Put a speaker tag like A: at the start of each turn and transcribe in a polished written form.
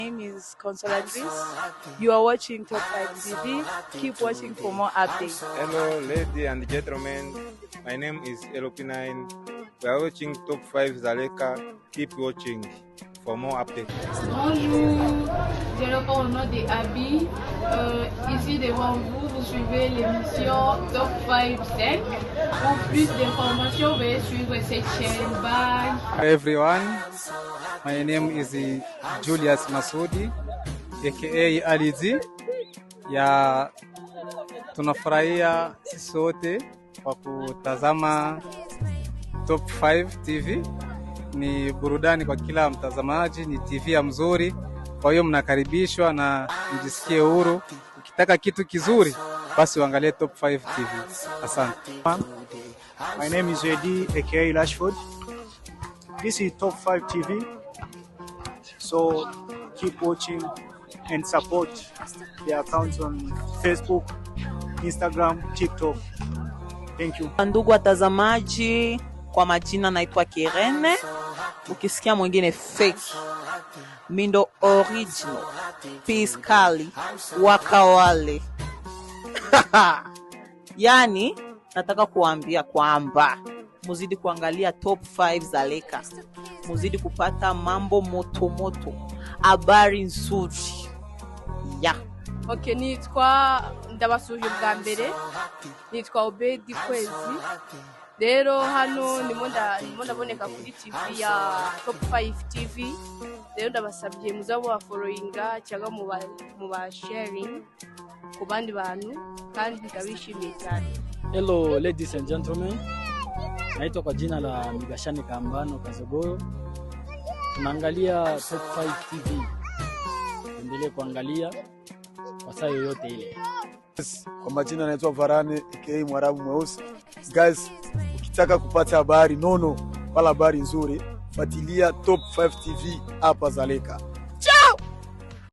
A: My name is Consolatris. You are watching Top 5 TV. Keep watching for more updates.
B: Hello, ladies and gentlemen. My name is Elopinine. We are watching Top 5 Zaleka. Keep watching for more updates.
C: Bonjour, je réponds au nom de Abby. Ici devant vous, vous suivez l'émission Top 5 Sec. Pour plus d'informations, veuillez suivre cette chaîne. Bye.
D: Hi everyone, my name is Julius Masudi aka Alizi. Tunafurahia sisi sote kwa kutazama Top 5 TV. Ni burudani kwa kila mtazamaji, ni TV ya mzuri. Kwa hiyo mnakaribishwa na mjisikie huru. Ukitaka kitu kizuri basi uangalie Top 5 TV. Asante.
E: My name is Eddie aka Lashford. This is Top 5 TV. So keep watching and support the accounts on Facebook, Instagram, TikTok. Thank you.
F: Ndugu watazamaji, kwa majina naitwa Kirene. Ukisikia mwingine fake, mindo original, piskali, wakawale. Yani, nataka kuambia kwamba muzidi kuangalia Top 5 Zaleka. Muzidi kupata mambo moto moto, habari nzuri. Ya.
A: Okay, nitwa ndabasuye bwa mbere. Nitwa Obedi Kwezi. Rero hano nimo ndaboneka kuri TV ya Top 5 TV. Rero ndabasabye muzabo wa followinga cyangwa mu ba sharing ku bandi bantu kandi ndabishimiye cyane.
G: Hello ladies and gentlemen. Naitwa kwa jina la Migashani Kambano Kazogoro. Tunaangalia Top 5 TV. Endelee kuangalia kwa saa yoyote ile.
H: Kwa majina naitwa Varane aka Mwarabu Mweusi. Guys, ukitaka kupata habari nono wala habari nzuri, fuatilia Top 5 TV hapa Zaleka.